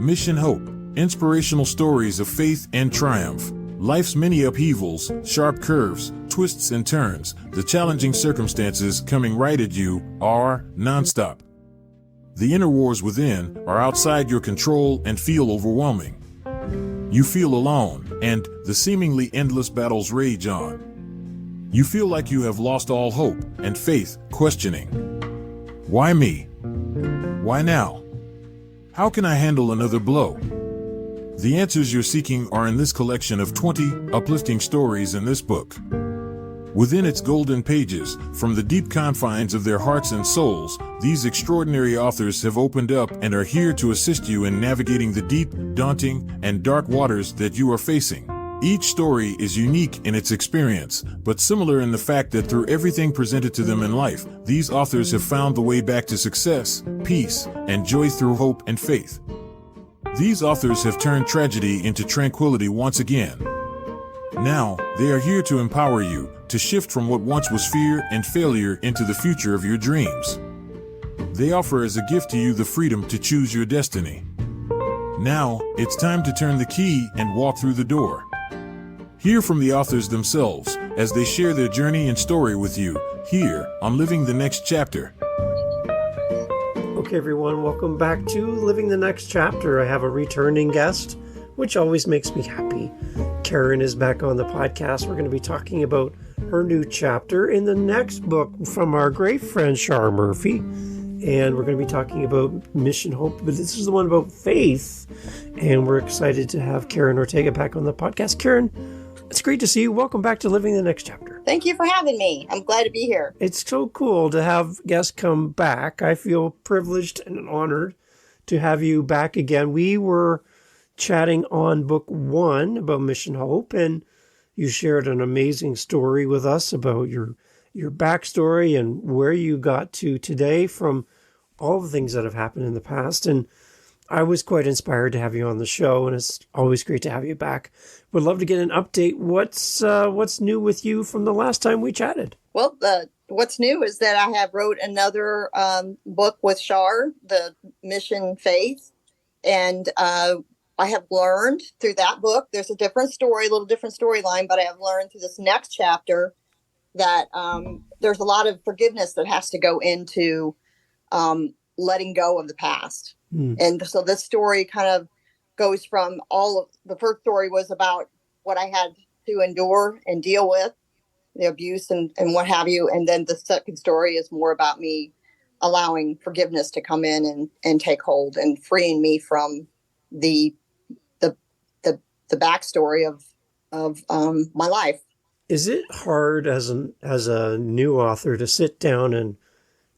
Mission Hope, inspirational stories of faith and triumph. Life's many upheavals, sharp curves, twists and turns, the challenging circumstances coming right at you are nonstop. The inner wars within are outside your control and feel overwhelming. You feel alone, and the seemingly endless battles rage on. You feel like you have lost all hope and faith, questioning, why me? Why now? How can I handle another blow? The answers you're seeking are in this collection of 20 uplifting stories in this book. Within its golden pages, from the deep confines of their hearts and souls, these extraordinary authors have opened up and are here to assist you in navigating the deep, daunting, and dark waters that you are facing. Each story is unique in its experience, but similar in the fact that through everything presented to them in life, these authors have found the way back to success, peace, and joy through hope and faith. These authors have turned tragedy into tranquility once again. Now, they are here to empower you, to shift from what once was fear and failure into the future of your dreams. They offer as a gift to you the freedom to choose your destiny. Now, it's time to turn the key and walk through the door. Hear from the authors themselves as they share their journey and story with you, here on Living the Next Chapter. Okay, everyone, welcome back to Living the Next Chapter. I have a returning guest, which always makes me happy. Karen is back on the podcast. We're going to be talking about her new chapter in the next book from our great friend Shar Murphy. And we're going to be talking about Mission Hope, but this is the one about faith. And we're excited to have Karen Ortega back on the podcast. Karen, it's great to see you. Welcome back to Living the Next Chapter. Thank you for having me. I'm glad to be here. It's so cool to have guests come back. I feel privileged and honored to have you back again. We were chatting on book 1 about Mission Hope, and you shared an amazing story with us about your backstory and where you got to today from all the things that have happened in the past. And I was quite inspired to have you on the show, and it's always great to have you back. Would love to get an update. What's new with you from the last time we chatted? Well, what's new is that I have wrote another book with Shar, the Mission Faith, and I have learned through that book. There's a different story, a little different storyline, but I have learned through this next chapter that there's a lot of forgiveness that has to go into letting go of the past. And so this story kind of goes from the first story was about what I had to endure and deal with, the abuse and what have you. And then the second story is more about me allowing forgiveness to come in and take hold and freeing me from the backstory of my life. Is it hard as a new author to sit down and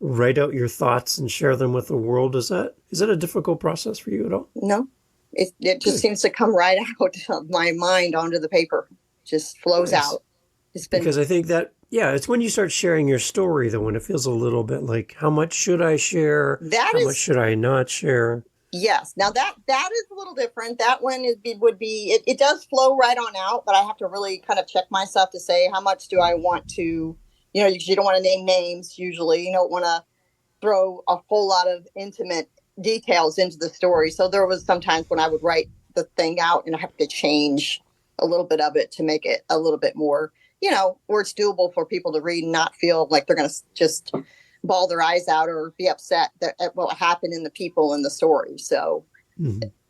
write out your thoughts and share them with the world? Is that a difficult process for you at all? No, it just seems to come right out of my mind onto the paper. Just flows out. Because I think that, it's when you start sharing your story, though, when it feels a little bit like, how much should I share? How much should I not share? Yes. Now that is a little different. That one would be, it does flow right on out, but I have to really kind of check myself to say, how much do I want to, you don't want to name names usually. You don't want to throw a whole lot of intimate details into the story. So there was sometimes when I would write the thing out and I have to change a little bit of it to make it a little bit more, where it's doable for people to read and not feel like they're going to just bawl their eyes out or be upset at what happened in the people in the story. So,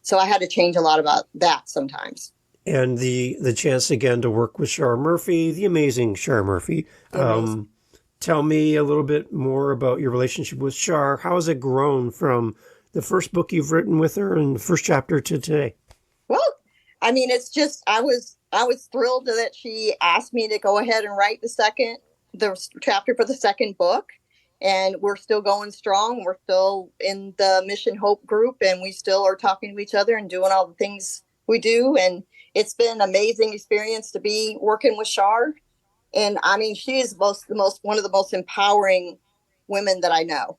so I had to change a lot about that sometimes. And the chance again to work with Shar Murphy, the amazing Shar Murphy. Tell me a little bit more about your relationship with Shar. How has it grown from the first book you've written with her and the first chapter to today? Well, I mean, it's just, I was thrilled that she asked me to go ahead and write the chapter for the second book. And we're still going strong. We're still in the Mission Hope group, and we still are talking to each other and doing all the things we do. And it's been an amazing experience to be working with Shar. And I mean, she is one of the most empowering women that I know.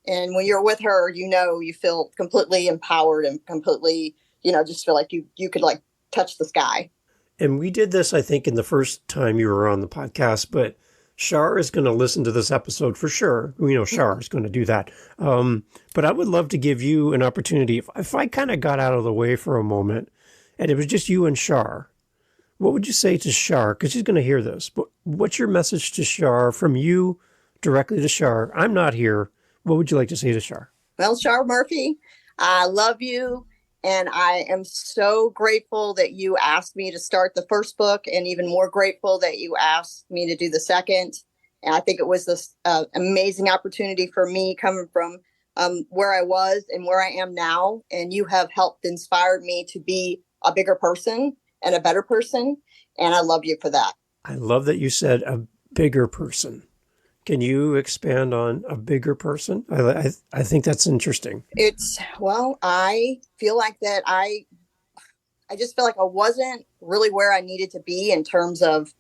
And when you're with her, you feel completely empowered and completely, just feel like you could like touch the sky. And we did this, I think, in the first time you were on the podcast, but Shar is going to listen to this episode for sure. We know Shar is going to do that. But I would love to give you an opportunity. If I kind of got out of the way for a moment and it was just you and Shar, what would you say to Shar? Because she's going to hear this. But what's your message to Shar from you directly to Shar? I'm not here. What would you like to say to Shar? Well, Shar Murphy, I love you. And I am so grateful that you asked me to start the first book, and even more grateful that you asked me to do the second. And I think it was this amazing opportunity for me coming from where I was and where I am now. And you have helped inspire me to be a bigger person and a better person. And I love you for that. I love that you said a bigger person. Can you expand on a bigger person? I think that's interesting. I feel like that I just feel like I wasn't really where I needed to be in terms of,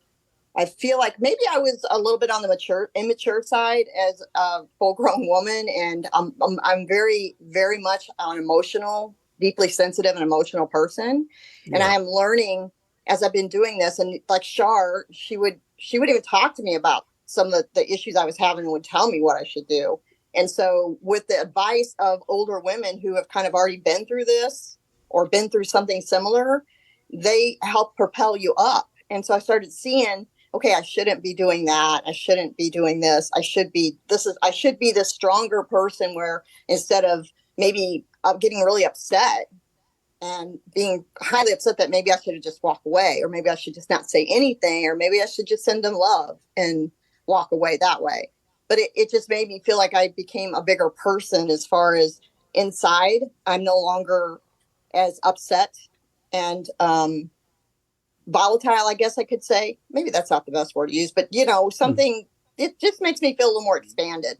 I feel like maybe I was a little bit on the immature side as a full grown woman. And I'm very, very much an emotional, deeply sensitive and emotional person. Yeah. And I am learning as I've been doing this, and like Shar, she would even talk to me about some of the issues I was having and would tell me what I should do. And so with the advice of older women who have kind of already been through this or been through something similar, they help propel you up. And so I started seeing, okay, I shouldn't be doing that. I shouldn't be doing this. I should be this stronger person, where instead of maybe getting really upset and being highly upset that maybe I should have just walked away, or maybe I should just not say anything, or maybe I should just send them love and walk away that way. But it just made me feel like I became a bigger person as far as inside. I'm no longer as upset and volatile, I guess I could say. Maybe that's not the best word to use, but something, it just makes me feel a little more expanded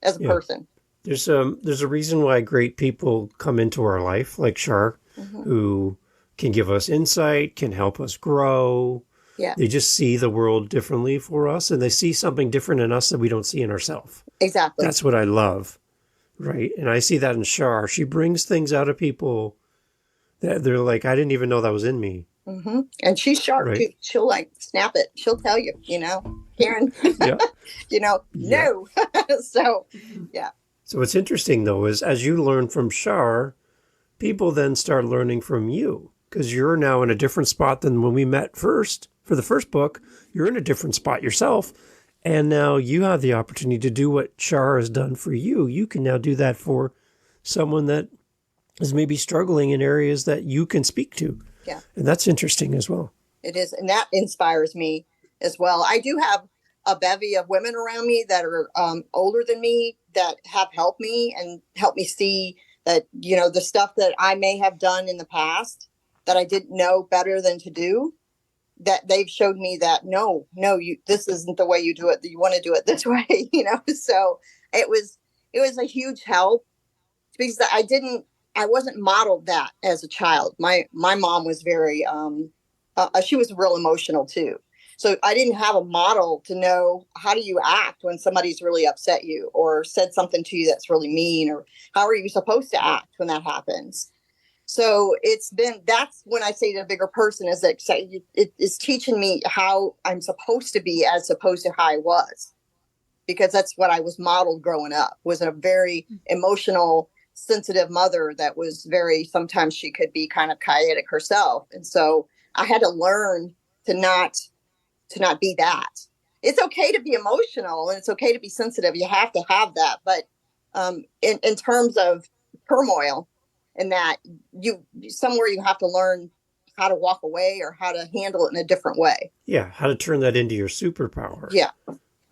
as a person. There's a reason why great people come into our life, like Shar, who can give us insight, can help us grow. Yeah. They just see the world differently for us, and they see something different in us that we don't see in ourselves. Exactly. That's what I love, right? And I see that in Shar. She brings things out of people that they're like, I didn't even know that was in me. Mm-hmm. And she's sharp, right? Too. She'll snap it. She'll tell you, Karen, no. So, yeah. So what's interesting, though, is as you learn from Shar, people then start learning from you, because you're now in a different spot than when we met first. For the first book, you're in a different spot yourself. And now you have the opportunity to do what Shar has done for you. You can now do that for someone that is maybe struggling in areas that you can speak to. Yeah. And that's interesting as well. It is. And that inspires me as well. I do have a bevy of women around me that are older than me that have helped me and helped me see that, the stuff that I may have done in the past that I didn't know better than to do, that they've showed me that, no, this isn't the way you do it. You want to do it this way, So it was a huge help, because I wasn't modeled that as a child. My mom was very, she was real emotional too. So I didn't have a model to know, how do you act when somebody's really upset you or said something to you that's really mean, or how are you supposed to act when that happens? So that's when I say the bigger person, is that it is teaching me how I'm supposed to be as opposed to how I was, because that's what I was modeled growing up, was a very emotional, sensitive mother that was sometimes she could be kind of chaotic herself. And so I had to learn to not be that. It's okay to be emotional and it's okay to be sensitive. You have to have that. But in terms of turmoil, and that you have to learn how to walk away or how to handle it in a different way. Yeah. How to turn that into your superpower. Yeah.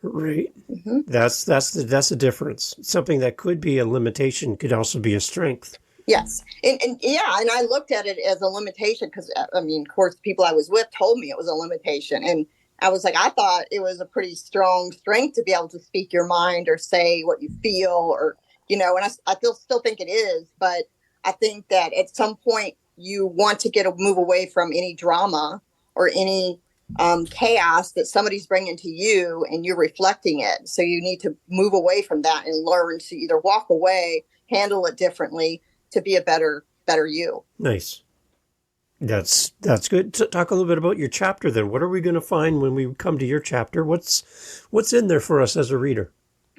Right. Mm-hmm. That's the difference. Something that could be a limitation could also be a strength. Yes. And I looked at it as a limitation because, of course, people I was with told me it was a limitation. And I was like, I thought it was a pretty strong strength to be able to speak your mind or say what you feel, or, and I still think it is. But I think that at some point you want to move away from any drama or any chaos that somebody's bringing to you, and you're reflecting it. So you need to move away from that and learn to either walk away, handle it differently, to be a better you. Nice. That's good. Talk a little bit about your chapter then. What are we going to find when we come to your chapter? What's in there for us as a reader?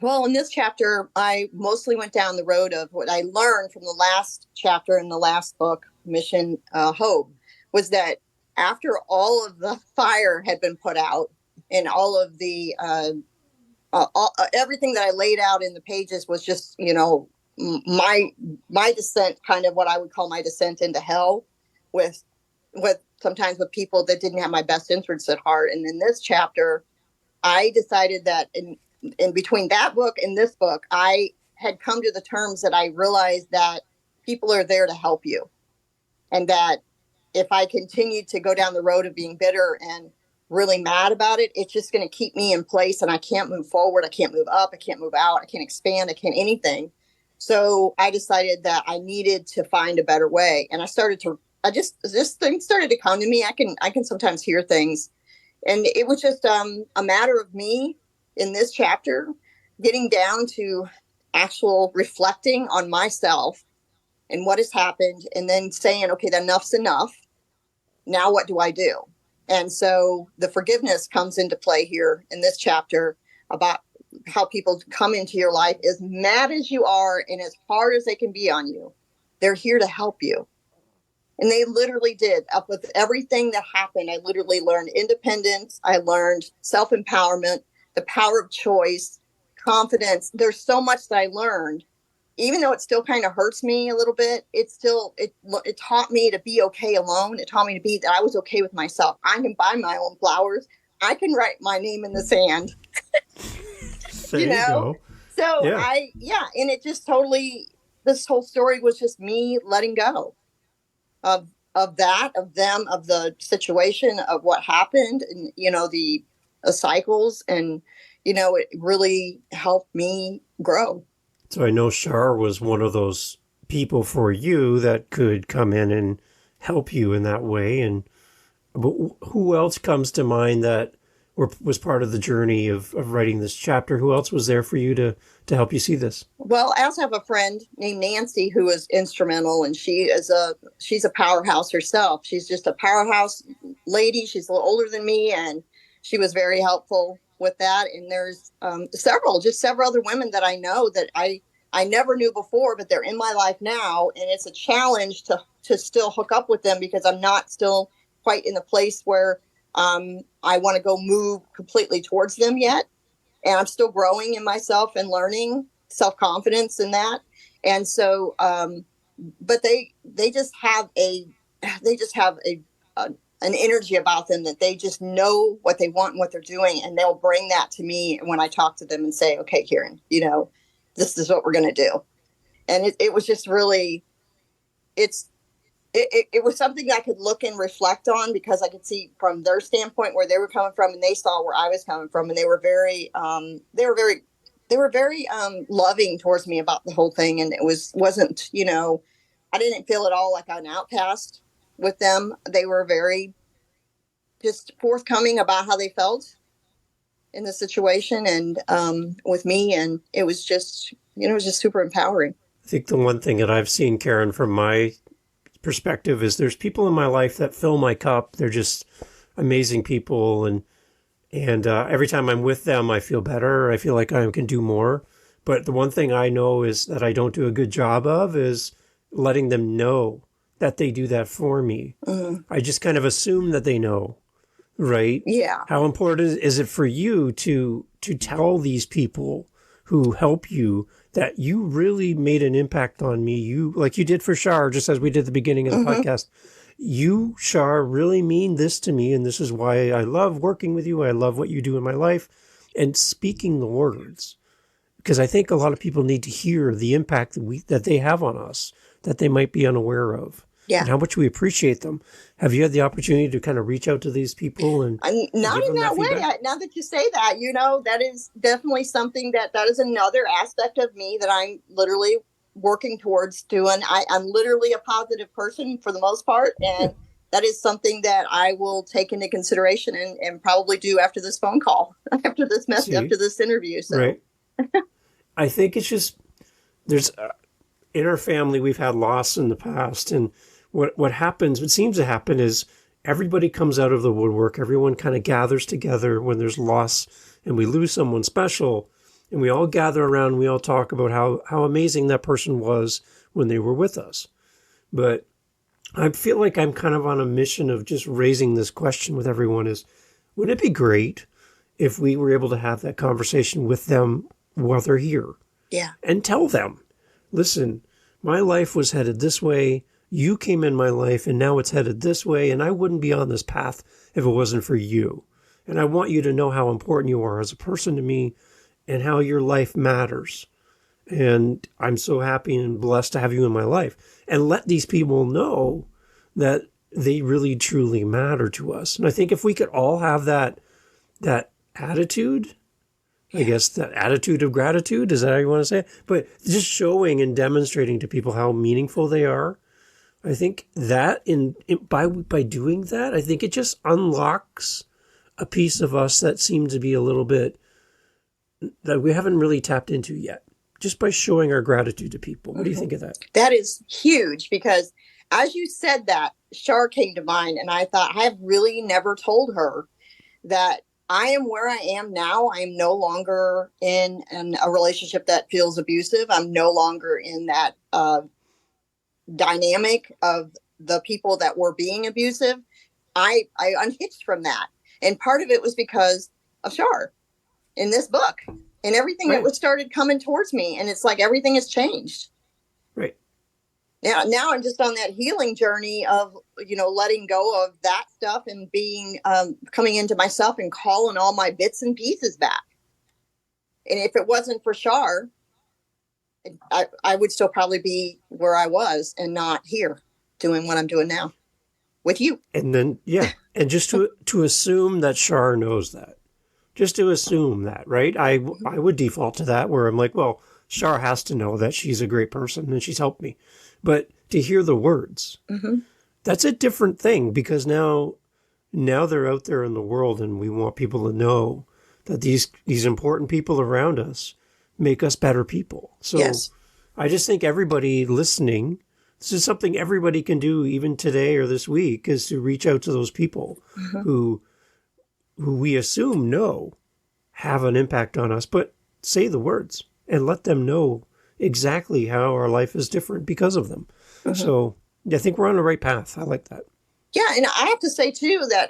Well, in this chapter, I mostly went down the road of what I learned from the last chapter in the last book, Mission Hope, was that after all of the fire had been put out and all of the everything that I laid out in the pages was just, my descent, kind of what I would call my descent into hell, with sometimes with people that didn't have my best interests at heart. And in this chapter, I decided that in between that book and this book, I had come to the terms that I realized that people are there to help you. And that if I continue to go down the road of being bitter and really mad about it, it's just going to keep me in place, and I can't move forward. I can't move up. I can't move out. I can't expand. I can't anything. So I decided that I needed to find a better way. And this thing started to come to me. I can sometimes hear things. And it was just a matter of me in this chapter getting down to actual reflecting on myself and what has happened, and then saying, okay, enough's enough. Now what do I do? And so the forgiveness comes into play here in this chapter about how people come into your life as mad as you are and as hard as they can be on you. They're here to help you. And they literally did. Up with everything that happened, I literally learned independence. I learned self-empowerment, the power of choice, confidence. There's so much that I learned. Even though it still kind of hurts me a little bit, it taught me to be okay alone. It taught me to be that I was okay with myself. I can buy my own flowers. I can write my name in the sand. There you go. So yeah. And it just totally, this whole story was just me letting go of them, of the situation, of what happened, and, the cycles. And, it really helped me grow. So I know Shar was one of those people for you that could come in and help you in that way. But who else comes to mind that was part of the journey of writing this chapter? Who else was there for you to help you see this? Well, I also have a friend named Nancy who is instrumental, and she's a powerhouse herself. She's just a powerhouse lady. She's a little older than me, and she was very helpful with that. And there's several other women that I know that I never knew before, but they're in my life now. And it's a challenge to still hook up with them because I'm not still quite in the place where I want to go move completely towards them yet. And I'm still growing in myself and learning self-confidence in that. And so, but they just have an energy about them that they just know what they want and what they're doing. And they'll bring that to me when I talk to them and say, okay, Karen, this is what we're going to do. And it was just really, it was something I could look and reflect on because I could see from their standpoint where they were coming from, and they saw where I was coming from. And they were very loving towards me about the whole thing. And it wasn't, I didn't feel at all like an outcast with them. They were very just forthcoming about how they felt in the situation and with me. And it was just super empowering. I think the one thing that I've seen, Karen, from my perspective is there's people in my life that fill my cup. They're just amazing people. And every time I'm with them, I feel better. I feel like I can do more. But the one thing I know is that I don't do a good job of is letting them know that they do that for me. I just kind of assume that they know, right? Yeah. How important is it for you to tell these people who help you that you really made an impact on me? You, like you did for Shar, just as we did at the beginning of the podcast. You, Shar, really mean this to me, and this is why I love working with you. I love what you do in my life. And speaking the words, because I think a lot of people need to hear the impact that they have on us that they might be unaware of. Yeah. And how much we appreciate them. Have you had the opportunity to kind of reach out to these people? And not in that way. Now that you say that, that is definitely something that is another aspect of me that I'm literally working towards doing. I'm literally a positive person for the most part. And that is something that I will take into consideration and probably do after this phone call, after this after this interview. So. Right. I think it's just, there's, in our family, we've had loss in the past, and what happens, what seems to happen is everybody comes out of the woodwork. Everyone kind of gathers together when there's loss and we lose someone special. And we all gather around and we all talk about how amazing that person was when they were with us. But I feel like I'm kind of on a mission of just raising this question with everyone is, wouldn't it be great if we were able to have that conversation with them while they're here? Yeah. And tell them, listen, my life was headed this way. You came in my life and now it's headed this way. And I wouldn't be on this path if it wasn't for you. And I want you to know how important you are as a person to me and how your life matters. And I'm so happy and blessed to have you in my life. And let these people know that they really, truly matter to us. And I think if we could all have that attitude, I guess that attitude of gratitude, is that how you want to say it? But just showing and demonstrating to people how meaningful they are, I think that by doing that, I think it just unlocks a piece of us that seems to be a little bit that we haven't really tapped into yet, just by showing our gratitude to people. What do you think of that? That is huge, because as you said that, Shar came to mind, and I thought, I have really never told her that I am where I am now. I am no longer in a relationship that feels abusive. I'm no longer in that dynamic of the people that were being abusive. I unhitched from that. And part of it was because of Shar in this book and everything that was started coming towards me. And it's like everything has changed. Right. Now I'm just on that healing journey of, letting go of that stuff and being, coming into myself and calling all my bits and pieces back. And if it wasn't for Shar, I would still probably be where I was and not here doing what I'm doing now with you. And then, and just to assume that Shar knows that. Just to assume that, right? I would default to that where I'm like, well, Shar has to know that she's a great person and she's helped me. But to hear the words, that's a different thing, because now they're out there in the world and we want people to know that these important people around us make us better people. So yes. I just think everybody listening, this is something everybody can do even today or this week, is to reach out to those people who we assume have an impact on us, but say the words and let them know exactly how our life is different because of them. So I think we're on the right path. I like that. Yeah. And I have to say too, that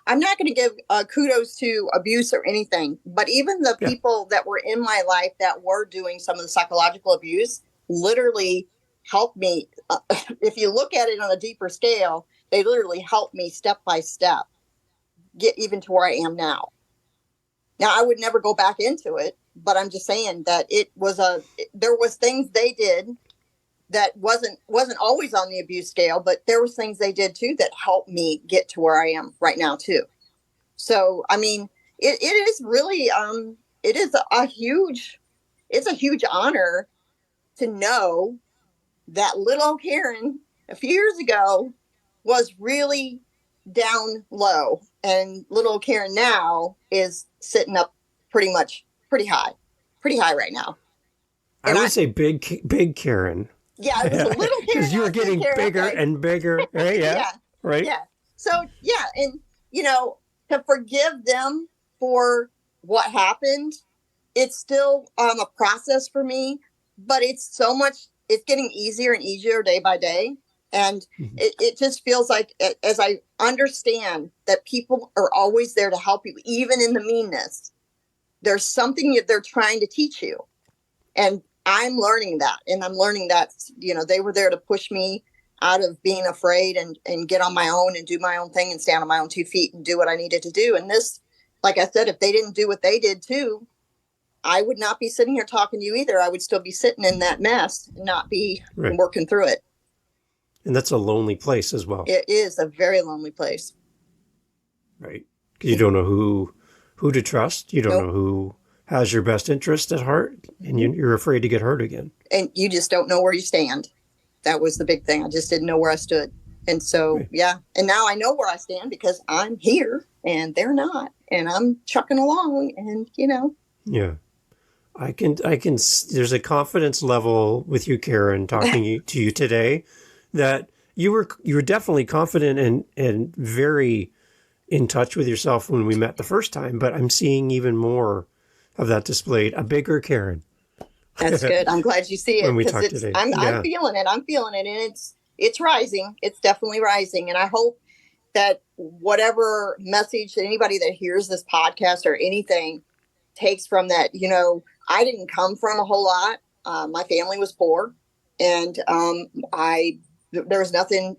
I'm not going to give kudos to abuse or anything, but even the people that were in my life that were doing some of the psychological abuse literally helped me. If you look at it on a deeper scale, they literally helped me step by step get even to where I am now. Now, I would never go back into it, but I'm just saying that there was things they did that wasn't always on the abuse scale, but there was things they did too that helped me get to where I am right now too. So, I mean, it is really, it's a huge honor to know that little Karen a few years ago was really down low, and little Karen now is sitting up pretty high right now. And I would say big Karen. Yeah, it was a little Karen. Because you were getting bigger and bigger, right? Yeah. Right. Yeah. So and to forgive them for what happened, it's still a process for me, but it's getting easier and easier day by day. And it just feels like, as I understand that people are always there to help you, even in the meanness, there's something that they're trying to teach you. And I'm learning that. And I'm learning that, they were there to push me out of being afraid and get on my own and do my own thing and stand on my own 2 feet and do what I needed to do. And this, like I said, if they didn't do what they did too, I would not be sitting here talking to you either. I would still be sitting in that mess and not be working through it. And that's a lonely place as well. It is a very lonely place. Right. Because you don't know who to trust. You don't know who has your best interest at heart. And you're afraid to get hurt again. And you just don't know where you stand. That was the big thing. I just didn't know where I stood. And so, And now I know where I stand because I'm here and they're not. And I'm chucking along and, Yeah. I can, there's a confidence level with you, Karen, talking to you today, that you were definitely confident and very in touch with yourself when we met the first time, but I'm seeing even more of that displayed. A bigger Karen. That's good. I'm glad you see it, When we because talked today. I'm Yeah. feeling it. I'm feeling it, and it's rising. It's definitely rising, and I hope that whatever message that anybody that hears this podcast or anything takes from that, I didn't come from a whole lot. My family was poor, and there was nothing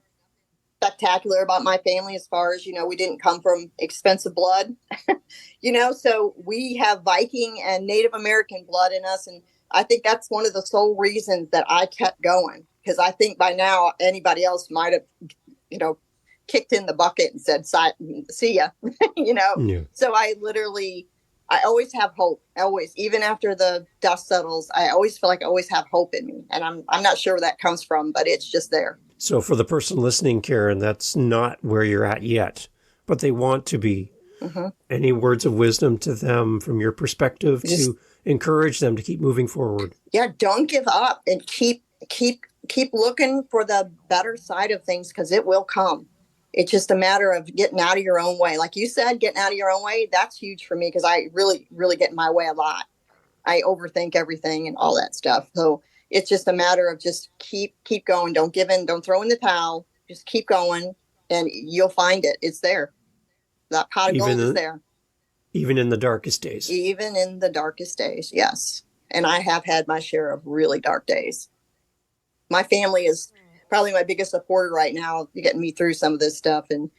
spectacular about my family as far as, we didn't come from expensive blood, so we have Viking and Native American blood in us. And I think that's one of the sole reasons that I kept going, because I think by now anybody else might have, kicked in the bucket and said, see ya, Yeah. So I always have hope, always, even after the dust settles. I always feel like I always have hope in me. And I'm not sure where that comes from, but it's just there. So for the person listening, Karen, that's not where you're at yet, but they want to be. Mm-hmm. Any words of wisdom to them from your perspective to encourage them to keep moving forward? Yeah, don't give up, and keep looking for the better side of things, because it will come. It's just a matter of getting out of your own way. Like you said, getting out of your own way, that's huge for me, because I really, really get in my way a lot. I overthink everything and all that stuff. So it's just a matter of just keep going. Don't give in. Don't throw in the towel. Just keep going, and you'll find it. It's there. That pot of gold is there. Even in the darkest days. Even in the darkest days, yes. And I have had my share of really dark days. My family is probably my biggest supporter right now, getting me through some of this stuff, and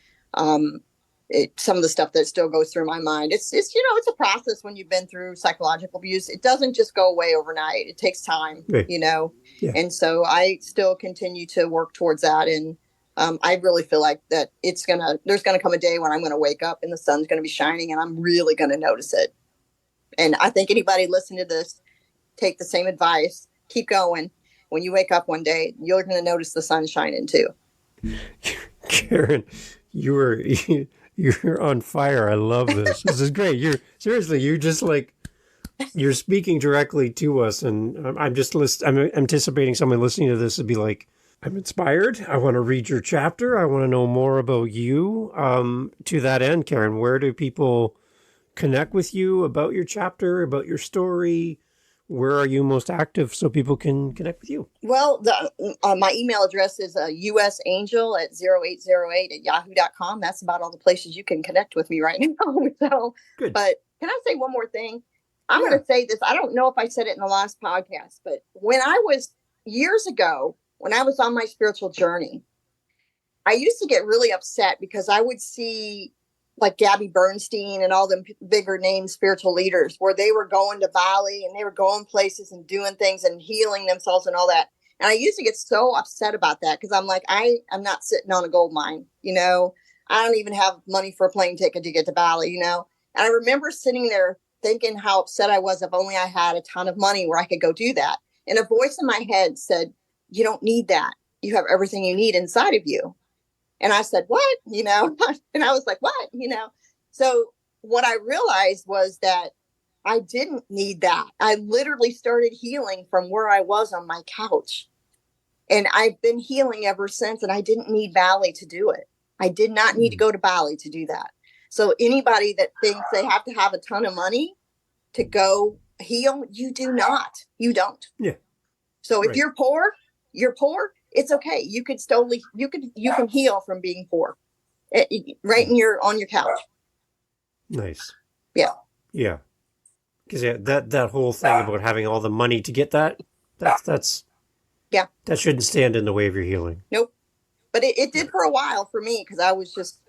some of the stuff that still goes through my mind. It's it's a process when you've been through psychological abuse. It doesn't just go away overnight. It takes time, Right. Yeah. Yeah. And so I still continue to work towards that, and I really feel like that there's gonna come a day when I'm gonna wake up and the sun's gonna be shining, and I'm really gonna notice it. And I think anybody listening to this, take the same advice. Keep going. When you wake up one day, you're going to notice the sun shining too. Karen, you're on fire. I love this. This is great. You're just like, you're speaking directly to us. And I'm anticipating someone listening to this would be like, I'm inspired. I want to read your chapter. I want to know more about you. To that end, Karen, where do people connect with you about your chapter, about your story? Where are you most active so people can connect with you? Well, my email address is usangel@0808@yahoo.com. That's about all the places you can connect with me right now. So, Good. But can I say one more thing? I'm going to say this. I don't know if I said it in the last podcast, but years ago, when I was on my spiritual journey, I used to get really upset because I would see like Gabby Bernstein and all the bigger name spiritual leaders, where they were going to Bali and they were going places and doing things and healing themselves and all that. And I used to get so upset about that, because I'm like, I'm not sitting on a gold mine, I don't even have money for a plane ticket to get to Bali, And I remember sitting there thinking how upset I was if only I had a ton of money where I could go do that. And a voice in my head said, you don't need that. You have everything you need inside of you. And I said, what? And I was like, what? So what I realized was that I didn't need that. I literally started healing from where I was on my couch. And I've been healing ever since. And I didn't need Bali to do it. I did not need to go to Bali to do that. So anybody that thinks they have to have a ton of money to go heal, you do not. You don't. Yeah. So if you're poor, it's okay. You can heal from being poor, right on your couch. Nice. Yeah. Yeah. Because that whole thing about having all the money to get that's that shouldn't stand in the way of your healing. Nope. But it did for a while for me, because I was just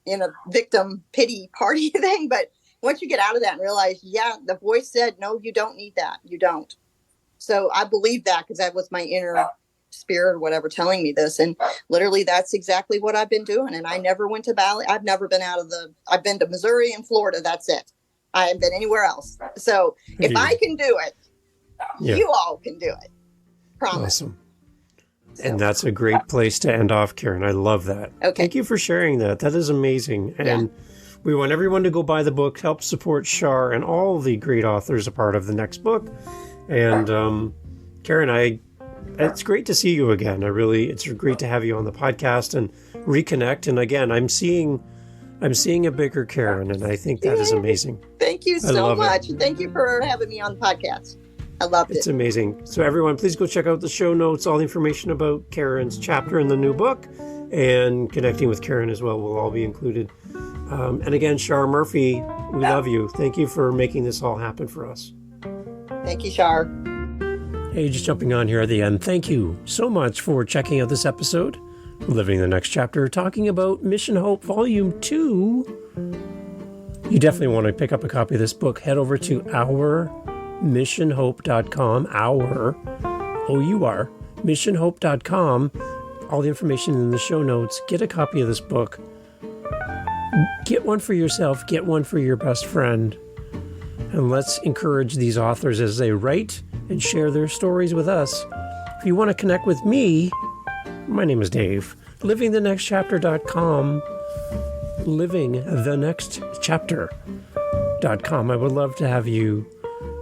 in a victim pity party thing. But once you get out of that and realize, the voice said, no, you don't need that. You don't. So I believe that, because that was my inner spirit or whatever telling me this. And literally that's exactly what I've been doing. And I never went to Bali. I've never been I've been to Missouri and Florida. That's it. I haven't been anywhere else. So if I can do it, you all can do it. Promise. Awesome. So. And that's a great place to end off, Karen. I love that. Okay. Thank you for sharing that. That is amazing. And we want everyone to go buy the book, help support Shar and all the great authors a part of the next book. And Karen, I It's great to see you again. It's great to have you on the podcast and reconnect. And again, I'm seeing a bigger Karen, and I think that is amazing. Thank you so much. Thank you for having me on the podcast. I loved it. It's amazing. So everyone, please go check out the show notes. All the information about Karen's chapter in the new book and connecting with Karen as well will all be included. And again, Shar Murphy, we love you. Thank you for making this all happen for us. Thank you, Shar. Hey, just jumping on here at the end. Thank you so much for checking out this episode, Living the Next Chapter, talking about Mission Hope Volume 2. You definitely want to pick up a copy of this book. Head over to ourmissionhope.com, missionhope.com. All the information in the show notes. Get a copy of this book. Get one for yourself. Get one for your best friend. And let's encourage these authors as they write and share their stories with us. If you want to connect with me, my name is Dave. livingthenextchapter.com. livingthenextchapter.com. I would love to have you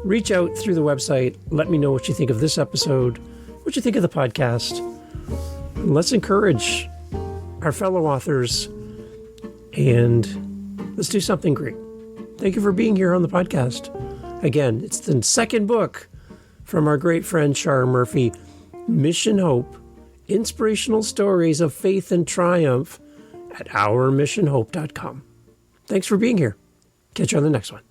reach out through the website. Let me know what you think of this episode, what you think of the podcast. And let's encourage our fellow authors, and let's do something great. Thank you for being here on the podcast. Again, it's the second book from our great friend Shar Murphy, Mission Hope, Inspirational Stories of Faith and Triumph at ourmissionhope.com. Thanks for being here. Catch you on the next one.